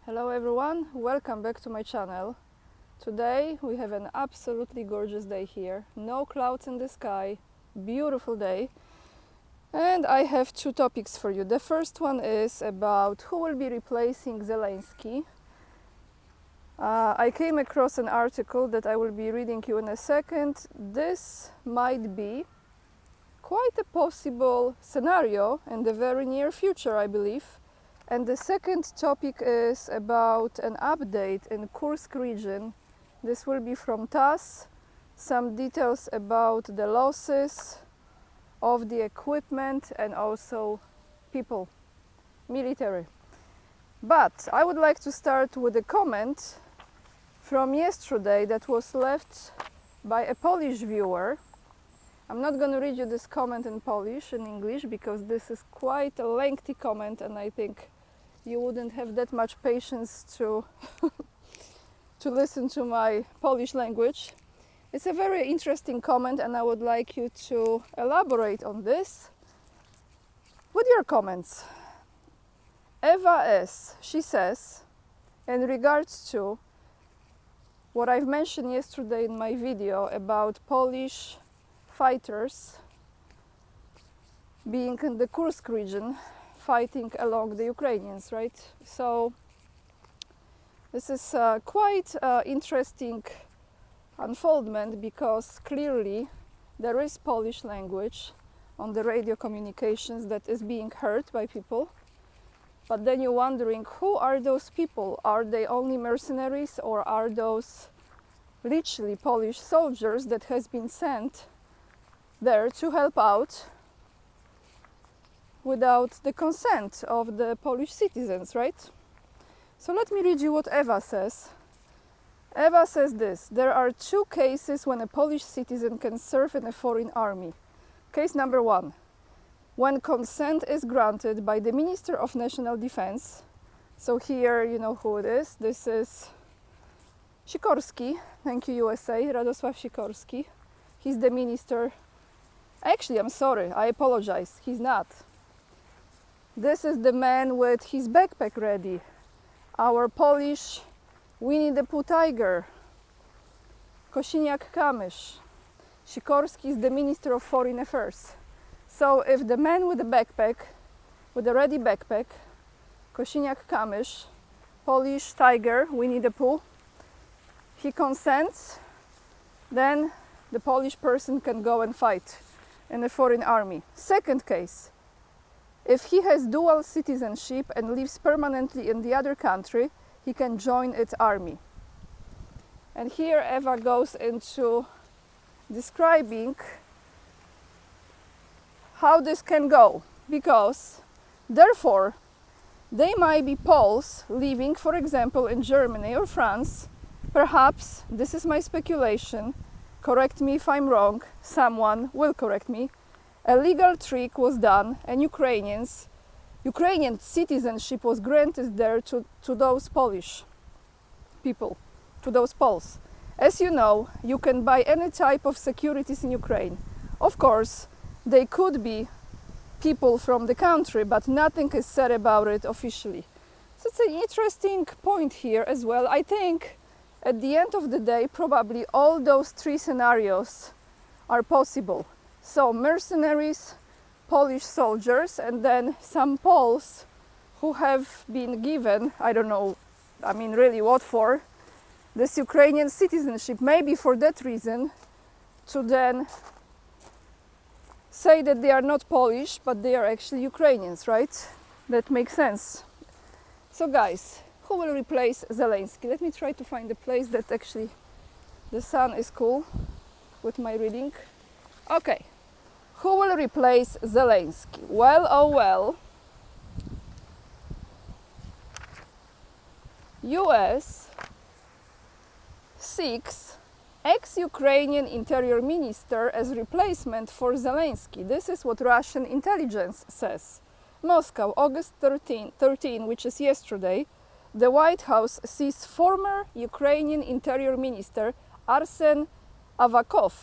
Hello everyone, welcome back to my channel. Today we have an absolutely gorgeous day here. No clouds in the sky, beautiful day. And I have two topics for you. The first one is about who will be replacing Zelensky. I came across an article that I will be reading you in a second. This might be quite a possible scenario in the very near future, I believe. And the second topic is about an update in Kursk region. This will be from TASS, some details about the losses of the equipment and also people, military. But I would like to start with a comment from yesterday that was left by a Polish viewer. I'm not going to read you this comment in Polish, in English, because this is quite a lengthy comment and I think you wouldn't have that much patience to listen to my Polish language. It's a very interesting comment and I would like you to elaborate on this with your comments. Eva S., she says, in regards to what I've mentioned yesterday in my video about Polish fighters being in the Kursk region, fighting along the Ukrainians, right? So this is quite interesting unfoldment because clearly there is Polish language on the radio communications that is being heard by people. But then you're wondering, who are those people? Are they only mercenaries or are those literally Polish soldiers that has been sent there to help out without the consent of the Polish citizens, right? So let me read you what Eva says. Eva says this: there are two cases when a Polish citizen can serve in a foreign army. Case number one, when consent is granted by the Minister of National Defense. So here you know who it is. This is Sikorski. Thank you, USA. Radosław Sikorski. He's the minister. Actually, I'm sorry, I apologize. He's not. This is the man with his backpack ready. Our Polish Winnie the Pooh tiger. Kosiniak-Kamysz. Sikorski is the Minister of Foreign Affairs. So if the man with the backpack, with the ready backpack, Kosiniak-Kamysz, Polish tiger, Winnie the Pooh, he consents, then the Polish person can go and fight in a foreign army. Second case, if he has dual citizenship and lives permanently in the other country, he can join its army. And here Eva goes into describing how this can go, because therefore they might be Poles living, for example, in Germany or France. Perhaps, this is my speculation, correct me if I'm wrong, someone will correct me, a legal trick was done and Ukrainian citizenship was granted there to those Polish people, to those Poles. As you know, you can buy any type of securities in Ukraine. Of course, they could be people from the country, but nothing is said about it officially. So it's an interesting point here as well. I think at the end of the day, probably all those three scenarios are possible. So mercenaries, Polish soldiers, and then some Poles who have been given, I don't know, I mean really what for, this Ukrainian citizenship, maybe for that reason, to then say that they are not Polish, but they are actually Ukrainians, right? That makes sense. So guys, who will replace Zelensky? Let me try to find a place that actually the sun is cool with my reading. Okay, who will replace Zelensky? Well, oh well, US seeks ex-Ukrainian interior minister as replacement for Zelensky. This is what Russian intelligence says. Moscow, August 13, which is yesterday, the White House sees former Ukrainian interior minister Arsen Avakov,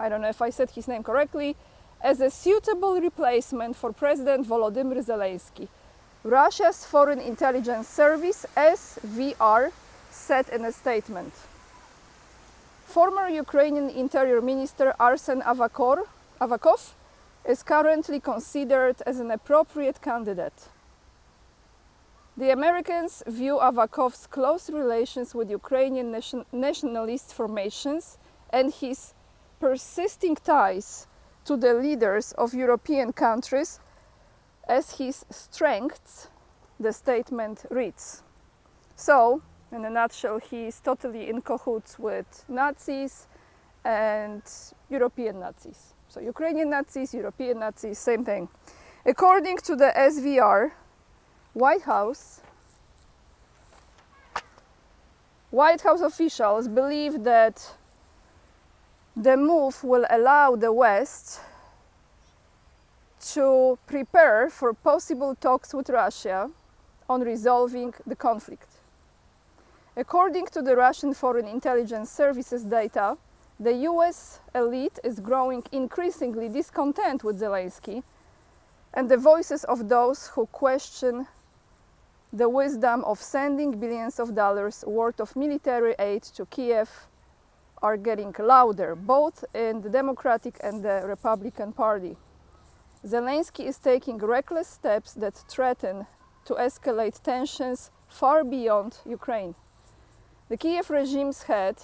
I don't know if I said his name correctly, as a suitable replacement for President Volodymyr Zelensky. Russia's Foreign Intelligence Service, SVR, said in a statement. Former Ukrainian Interior Minister Arsen Avakov is currently considered as an appropriate candidate. The Americans view Avakov's close relations with Ukrainian nationalist formations and his persisting ties to the leaders of European countries as his strengths, the statement reads. So, in a nutshell, he is totally in cahoots with Nazis and European Nazis. So Ukrainian Nazis, European Nazis, same thing. According to the SVR, White House officials believe that the move will allow the West to prepare for possible talks with Russia on resolving the conflict. According to the Russian Foreign Intelligence Service's data, the US elite is growing increasingly discontent with Zelensky, and the voices of those who question the wisdom of sending billions of dollars worth of military aid to Kiev are getting louder, both in the Democratic and the Republican Party. Zelensky is taking reckless steps that threaten to escalate tensions far beyond Ukraine. The Kiev regime's head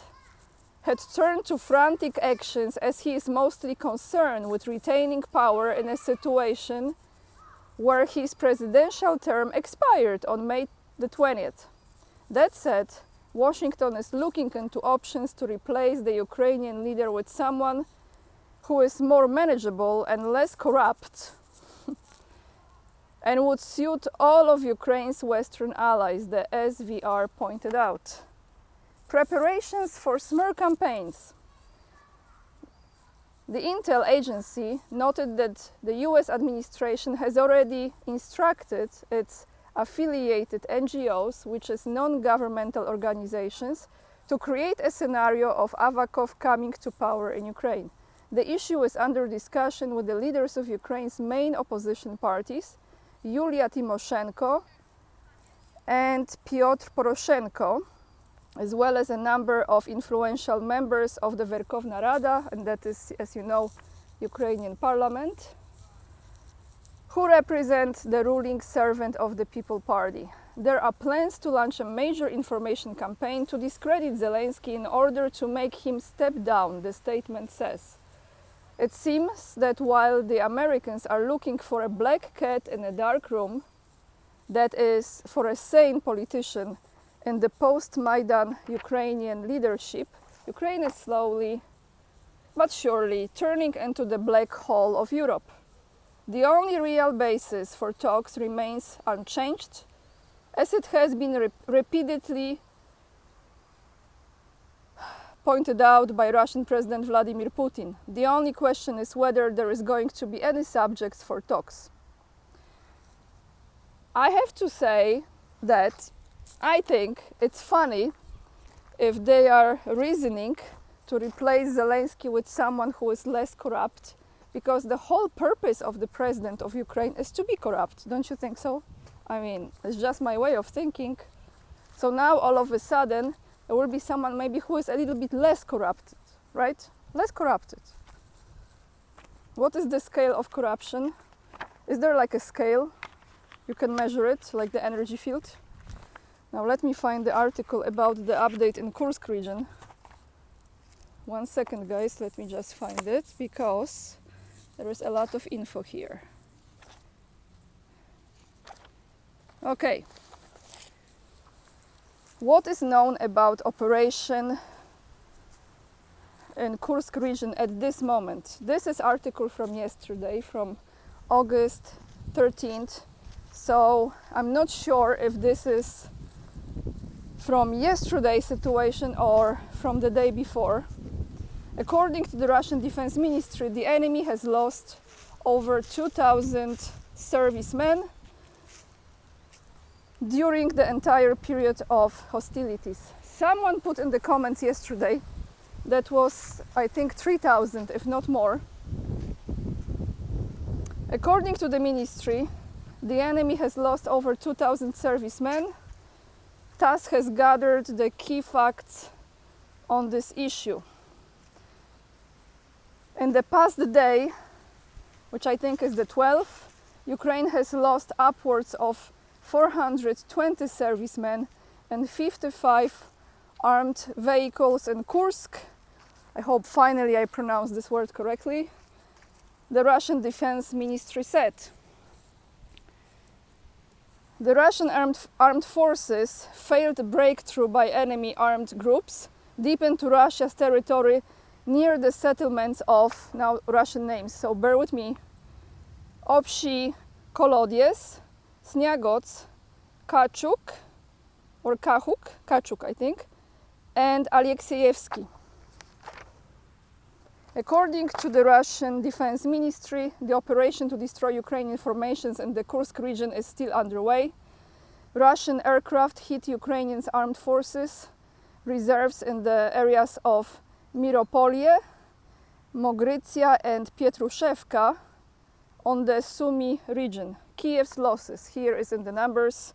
had turned to frantic actions as he is mostly concerned with retaining power in a situation where his presidential term expired on May the 20th. That said, Washington is looking into options to replace the Ukrainian leader with someone who is more manageable and less corrupt and would suit all of Ukraine's Western allies, the SVR pointed out. Preparations for smear campaigns. The Intel agency noted that the US administration has already instructed its affiliated NGOs, which is non-governmental organizations, to create a scenario of Avakov coming to power in Ukraine. The issue is under discussion with the leaders of Ukraine's main opposition parties, Yulia Tymoshenko and Pyotr Poroshenko, as well as a number of influential members of the Verkhovna Rada, and that is, as you know, Ukrainian parliament, who represent the ruling Servant of the People Party. There are plans to launch a major information campaign to discredit Zelensky in order to make him step down, the statement says. It seems that while the Americans are looking for a black cat in a dark room, that is, for a sane politician in the post-Maidan Ukrainian leadership, Ukraine is slowly but surely turning into the black hole of Europe. The only real basis for talks remains unchanged, as it has been repeatedly pointed out by Russian President Vladimir Putin. The only question is whether there is going to be any subjects for talks. I have to say that I think it's funny if they are reasoning to replace Zelensky with someone who is less corrupt, because the whole purpose of the president of Ukraine is to be corrupt. Don't you think so? I mean, it's just my way of thinking. So now all of a sudden there will be someone maybe who is a little bit less corrupted, right? Less corrupted. What is the scale of corruption? Is there like a scale? You can measure it, like the energy field. Now let me find the article about the update in Kursk region. 1 second, guys, let me just find it, because there is a lot of info here. Okay. What is known about operation in Kursk region at this moment? This is article from yesterday, from August 13th. So I'm not sure if this is from yesterday's situation or from the day before. According to the Russian Defense Ministry, the enemy has lost over 2,000 servicemen during the entire period of hostilities. Someone put in the comments yesterday that was, I think, 3,000, if not more. According to the ministry, The enemy has lost over 2,000 servicemen. TASS has gathered the key facts on this issue. In the past day, which I think is the 12th, Ukraine has lost upwards of 420 servicemen and 55 armed vehicles in Kursk. I hope finally I pronounced this word correctly. The Russian Defense Ministry said. The Russian armed forces failed a breakthrough by enemy armed groups deep into Russia's territory near the settlements of, now Russian names, so bear with me, Obshi Kolodies, Sniagoc, Kachuk, or Kachuk I think, and Alexievsky. According to the Russian Defense Ministry, the operation to destroy Ukrainian formations in the Kursk region is still underway. Russian aircraft hit Ukrainian armed forces reserves in the areas of Miropolye, Mogrytsia and Pietrushevka on the Sumy region. Kiev's losses here is in the numbers.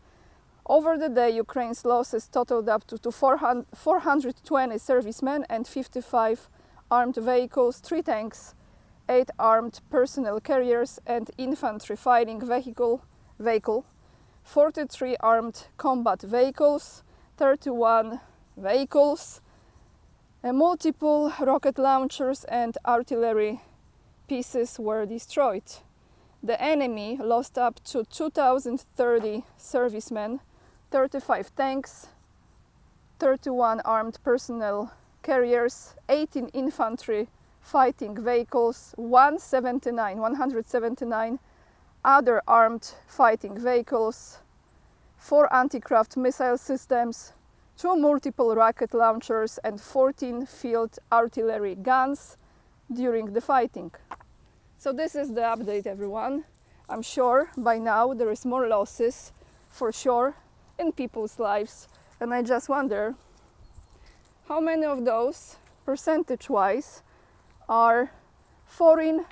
Over the day, Ukraine's losses totaled up to 420 servicemen and 55 armed vehicles, 3 tanks, 8 armed personnel carriers and infantry fighting vehicle, 43 armed combat vehicles, 31 vehicles, multiple rocket launchers and artillery pieces were destroyed. The enemy lost up to 2,030 servicemen, 35 tanks, 31 armed personnel carriers, 18 infantry fighting vehicles, 179 other armed fighting vehicles, 4 anti-craft missile systems, 2 multiple rocket launchers and 14 field artillery guns during the fighting. So this is the update, everyone. I'm sure by now there is more losses for sure in people's lives, and I just wonder how many of those, percentage-wise, are foreign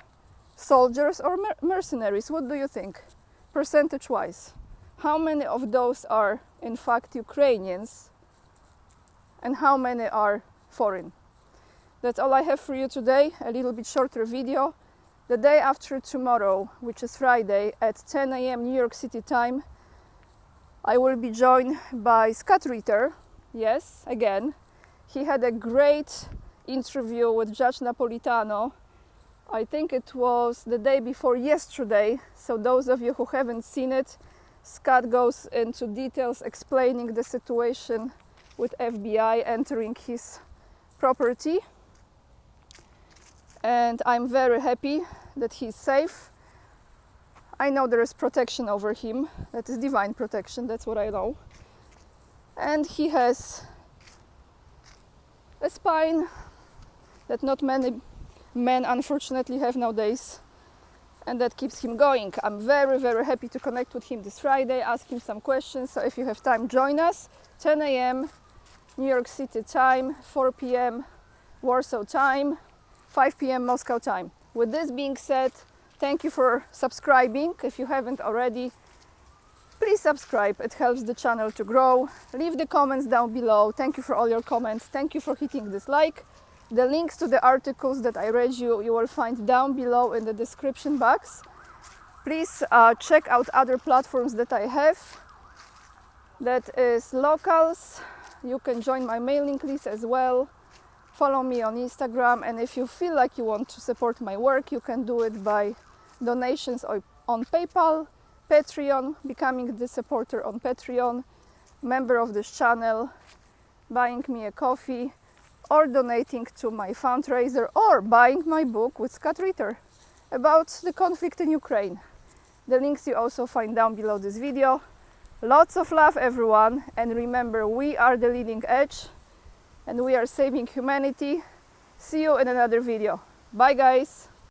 soldiers or mercenaries. What do you think, percentage-wise? How many of those are in fact Ukrainians and how many are foreign? That's all I have for you today, a little bit shorter video. The day after tomorrow, which is Friday, at 10 a.m. New York City time, I will be joined by Scott Ritter. Yes, again. He had a great interview with Judge Napolitano. I think it was the day before yesterday. So those of you who haven't seen it, Scott goes into details explaining the situation with FBI entering his property. And I'm very happy that he's safe. I know there is protection over him. That is divine protection, that's what I know. And he has a spine that not many men unfortunately have nowadays, and that keeps him going. I'm very, very happy to connect with him this Friday, ask him some questions. So if you have time, join us. 10 a.m. New York City time, 4 p.m. Warsaw time, 5 p.m. Moscow time. With this being said, thank you for subscribing. If you haven't already, please subscribe. It helps the channel to grow. Leave the comments down below. Thank you for all your comments. Thank you for hitting this like. The links to the articles that I read you will find down below in the description box. Please check out other platforms that I have. That is locals. You can join my mailing list as well. Follow me on Instagram, and if you feel like you want to support my work, you can do it by donations on PayPal, Patreon, becoming the supporter on Patreon, member of this channel, buying me a coffee, or donating to my fundraiser, or buying my book with Scott Ritter about the conflict in Ukraine. The links you also find down below this video. Lots of love, everyone, and remember, we are the leading edge and we are saving humanity. See you in another video. Bye, guys.